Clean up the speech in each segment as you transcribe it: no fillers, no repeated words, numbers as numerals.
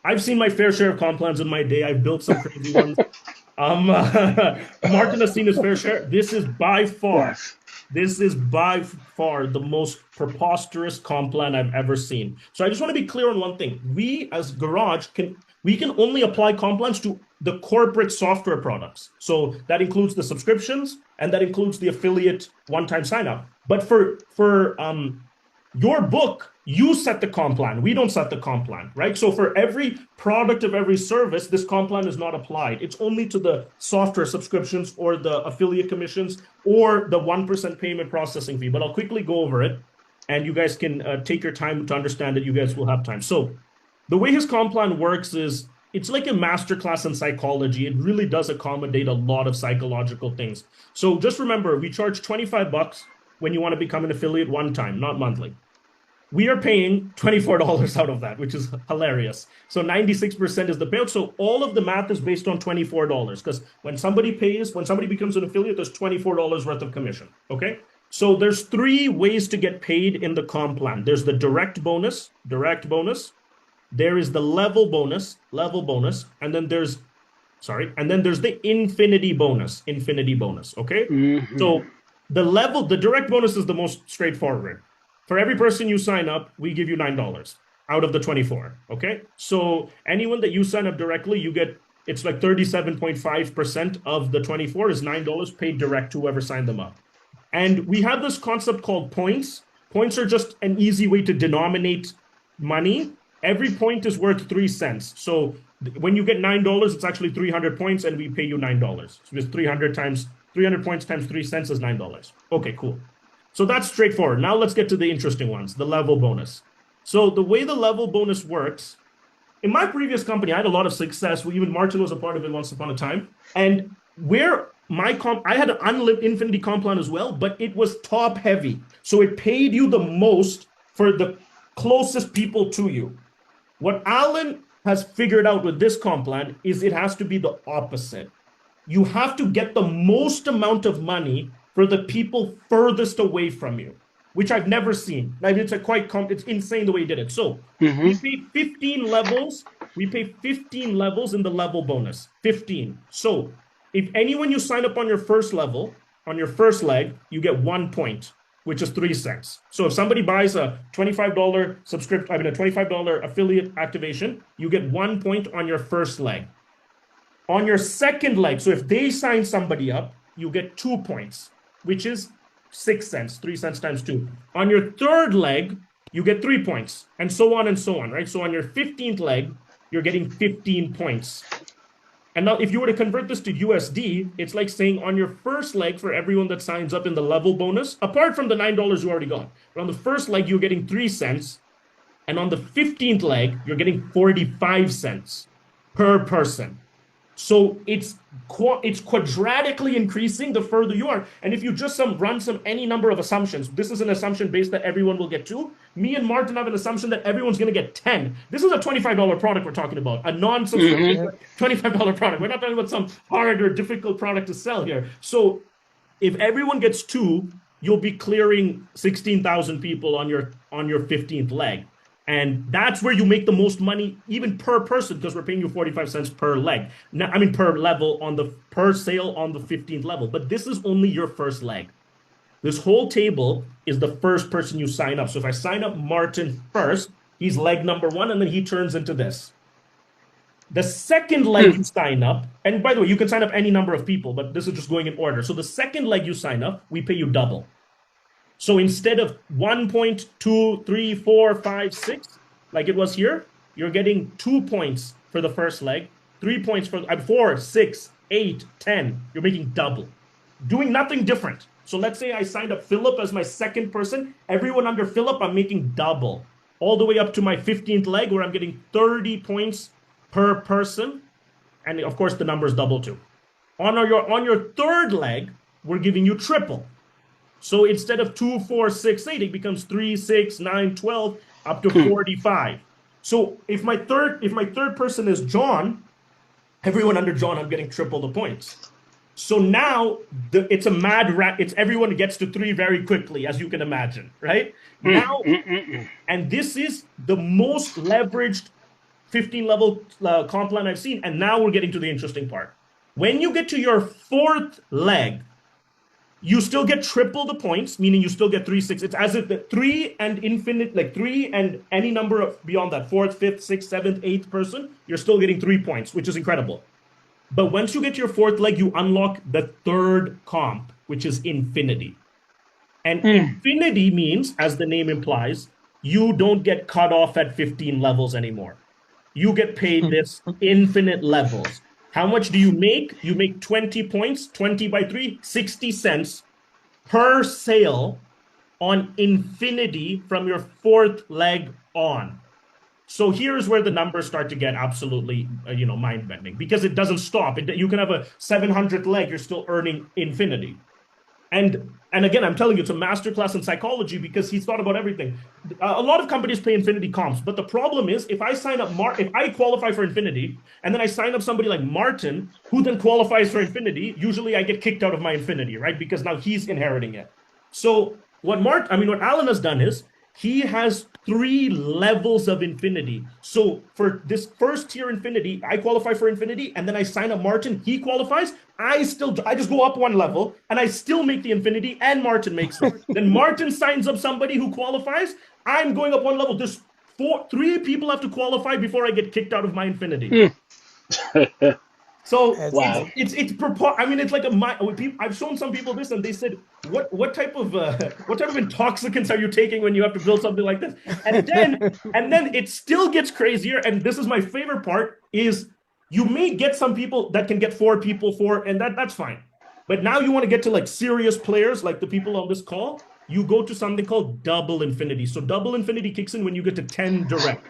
I've seen my fair share of comp plans in my day. I've built some crazy ones. Martin has seen his fair share. Yes. This is by far the most preposterous comp plan I've ever seen. So I just want to be clear on one thing. We as Garage we can only apply comp plans to the corporate software products. So that includes the subscriptions and that includes the affiliate one-time sign up. But for your book, you set the comp plan. We don't set the comp plan, right? So for every product of every service, this comp plan is not applied. It's only to the software subscriptions or the affiliate commissions or the 1% payment processing fee. But I'll quickly go over it and you guys can take your time to understand it. You guys will have time. So the way his comp plan works is it's like a masterclass in psychology. It really does accommodate a lot of psychological things. So just remember, we charge $25 when you want to become an affiliate one time, not monthly. We are paying $24 out of that, which is hilarious. So 96% is the payout. So all of the math is based on $24 because when somebody becomes an affiliate, there's $24 worth of commission. Okay. So there's three ways to get paid in the comp plan. There's the direct bonus. There is the level bonus, and then there's the infinity bonus. Okay. Hmm. So the direct bonus is the most straightforward. For every person you sign up, we give you $9 out of the 24. Okay. So anyone that you sign up directly, it's like 37.5% of the 24 is $9 paid direct to whoever signed them up. And we have this concept called points. Points are just an easy way to denominate money. Every point is worth 3 cents. So when you get $9, it's actually 300 points and we pay you $9. So it's 300 points times 3 cents is $9. Okay, cool. So that's straightforward. Now let's get to the interesting ones, the level bonus. So the way the level bonus works, in my previous company, I had a lot of success. Even Martin was a part of it once upon a time. And where I had an unlimited infinity comp plan as well, but it was top heavy. So it paid you the most for the closest people to you. What Alan has figured out with this comp plan is it has to be the opposite. You have to get the most amount of money for the people furthest away from you, which I've never seen. Like it's insane the way he did it. So we Hmm. pay 15 levels. We pay 15 levels in the level bonus. 15. So if anyone you sign up on your first level, on your first leg, you get 1 point, which is 3 cents. So if somebody buys a $25 a $25 affiliate activation, you get 1 point on your first leg. On your second leg, so if they sign somebody up, you get 2 points, which is 6 cents, 3 cents times two. On your third leg, you get 3 points, and so on, right? So on your 15th leg, you're getting 15 points. And now, if you were to convert this to USD, it's like saying on your first leg for everyone that signs up in the level bonus, apart from the $9 you already got, but on the first leg, you're getting 3 cents. And on the 15th leg, you're getting 45 cents per person. So it's quadratically increasing the further you are. And if you just run any number of assumptions, this is an assumption based that everyone will get 2. Me and Martin have an assumption that everyone's going to get 10. This is a $25 product we're talking about, a non-subscription Hmm. $25 product. We're not talking about some hard or difficult product to sell here. So if everyone gets 2, you'll be clearing 16,000 people on your 15th leg. And that's where you make the most money, even per person, because we're paying you 45 cents per leg. Now, I mean, per level per sale on the 15th level. But this is only your first leg. This whole table is the first person you sign up. So if I sign up Martin first, he's leg number 1, and then he turns into this. The second leg you sign up, and by the way, you can sign up any number of people, but this is just going in order. So the second leg you sign up, we pay you double. So instead of 1.2, 3, 4, 5, 6, like it was here, you're getting 2 points for the first leg, 3 points for 4, 6, 8, 10. You're making double, doing nothing different. So let's say I signed up Philip as my second person. Everyone under Philip, I'm making double, all the way up to my 15th leg where I'm getting 30 points per person. And of course, the numbers double too. On your third leg, we're giving you triple. So instead of 2, 4, 6, 8, it becomes 3, 6, 9, 12, up to 45. So if my third person is John, everyone under John, I'm getting triple the points. So now it's a mad rat. It's everyone gets to 3 very quickly, as you can imagine, right? Now, and this is the most leveraged 15 level comp plan I've seen. And now we're getting to the interesting part. When you get to your fourth leg, you still get triple the points, meaning you still get 3, 6. It's as if the 3 and infinite, like 3 and any number of beyond that, fourth, fifth, sixth, seventh, eighth person, you're still getting 3 points, which is incredible. But once you get to your fourth leg, you unlock the third comp, which is infinity. And infinity means, as the name implies, you don't get cut off at 15 levels anymore. You get paid this infinite levels. How much do you make? You make 20 points, 20 by 3, 60 cents per sale on infinity from your fourth leg on. So here's where the numbers start to get absolutely, mind-bending, because it doesn't stop. You can have a 700th leg, you're still earning infinity. And again, I'm telling you, it's a masterclass in psychology because he's thought about everything. A lot of companies pay infinity comps, but the problem is if I sign up, if I qualify for infinity, and then I sign up somebody like Martin, who then qualifies for infinity, usually I get kicked out of my infinity, right? Because now he's inheriting it. So what Alan has done is he has 3 levels of infinity. So for this first tier infinity, I qualify for infinity, and then I sign up Martin, he qualifies. I just go up 1 level, and I still make the infinity, and Martin makes it. Then Martin signs up somebody who qualifies. I'm going up 1 level. There's 3 people have to qualify before I get kicked out of my infinity. So wow. it's like I've shown some people this, and they said, what type of intoxicants are you taking when you have to build something like this? And then it still gets crazier. And this is my favorite part: is you may get some people that can get 4 people, and that's fine. But now you want to get to like serious players, like the people on this call. You go to something called double infinity. So double infinity kicks in when you get to 10 direct.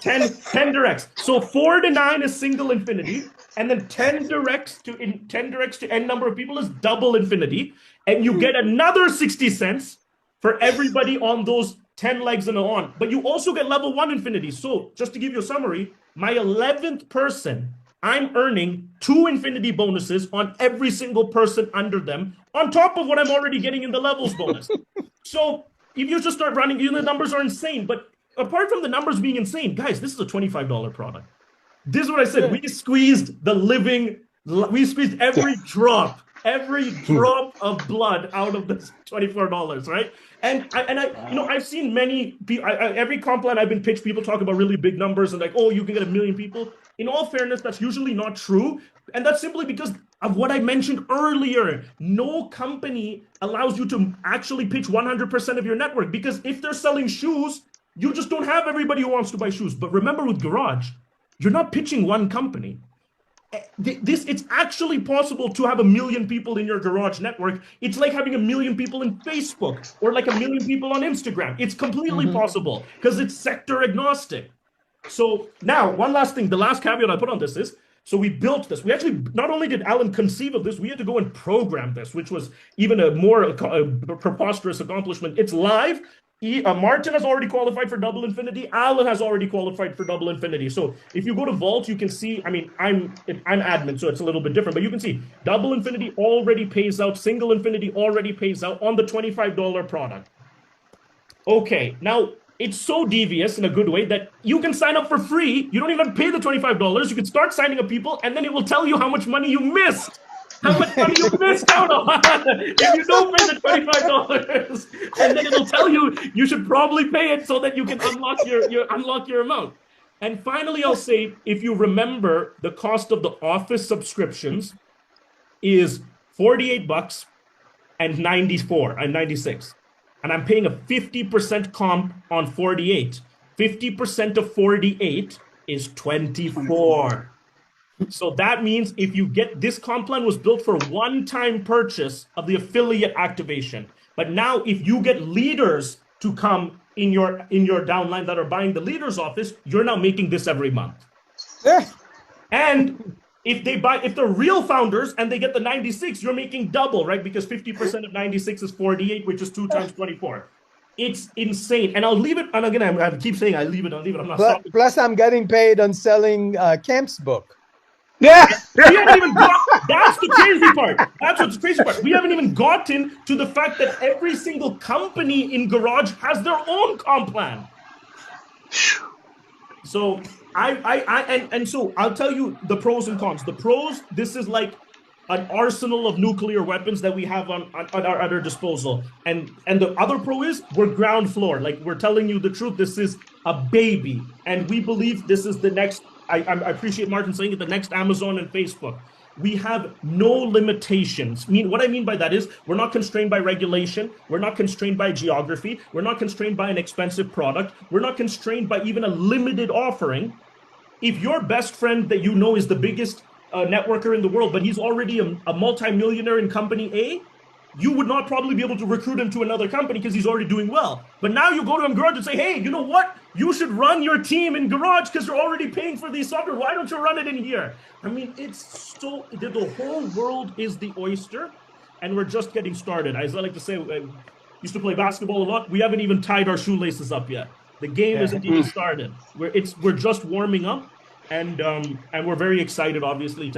10 directs. So 4 to 9 is single infinity, and then 10 directs to n number of people is double infinity, and you get another 60 cents for everybody on those 10 legs and on. But you also get level 1 infinity. So just to give you a summary, my 11th person, I'm earning 2 infinity bonuses on every single person under them, on top of what I'm already getting in the levels bonus. So if you just start running, the numbers are insane. But apart from the numbers being insane, guys, this is a $25 product. This is what I said. Yeah. We squeezed every drop of blood out of this $24, right? And I've seen many people, every comp plan I've been pitched, people talk about really big numbers and like, oh, you can get 1 million people. In all fairness, that's usually not true. And that's simply because of what I mentioned earlier. No company allows you to actually pitch 100% of your network, because if they're selling shoes, you just don't have everybody who wants to buy shoes. But remember, with Garage, you're not pitching one company. It's actually possible to have 1 million people in your Garage network. It's like having 1 million people in Facebook or like 1 million people on Instagram. It's completely possible because it's sector agnostic. So now, one last thing, the last caveat I put on this is, so we built this. We actually, not only did Alan conceive of this, we had to go and program this, which was even a more preposterous accomplishment. It's live. Martin has already qualified for double infinity. Alan has already qualified for double infinity. So if you go to Vault, you can see, I'm admin, so it's a little bit different, but you can see double infinity already pays out, single infinity already pays out on the $25 product. Okay, now it's so devious in a good way that you can sign up for free. You don't even pay the $25. You can start signing up people, and then it will tell you how much money you missed. How much money you missed out on if you don't pay the $25, and then it'll tell you you should probably pay it so that you can unlock your amount. And finally, I'll say, if you remember, the cost of the Office subscriptions is $48 and 96, and I'm paying a 50% comp on 48. 50% of 48 is 24. So that means if you get this comp plan was built for one-time purchase of the affiliate activation. But now if you get leaders to come in your downline that are buying the leaders office, you're now making this every month. Yeah. And if they're real founders and they get the 96, you're making double, right? Because 50% of 96 is 48, which is 2 times 24. It's insane. And I'll leave it. And again, I keep saying I leave it. I'm not stopping. Plus, I'm getting paid on selling Kemp's book. Yeah, we haven't even that's the crazy part. That's what's the crazy part. We haven't even gotten to the fact that every single company in Garage has their own comp plan. So And so I'll tell you the pros and cons. The pros, this is like an arsenal of nuclear weapons that we have at our disposal. And the other pro is we're ground floor. Like, we're telling you the truth. This is a baby. And we believe this is the next, I appreciate Martin saying it, the next Amazon and Facebook. We have no limitations. What I mean by that is we're not constrained by regulation. We're not constrained by geography. We're not constrained by an expensive product. We're not constrained by even a limited offering. If your best friend that you know is the biggest networker in the world, but he's already a multi-millionaire in company A, you would not probably be able to recruit him to another company because he's already doing well. But now you go to him Garage and say, hey, you know what? You should run your team in Garage because you're already paying for these software. Why don't you run it in here? I mean, it's so, the whole world is the oyster, and we're just getting started. As I like to say, I used to play basketball a lot. We haven't even tied our shoelaces up yet. The game isn't even started. We're just warming up, and we're very excited, obviously, to have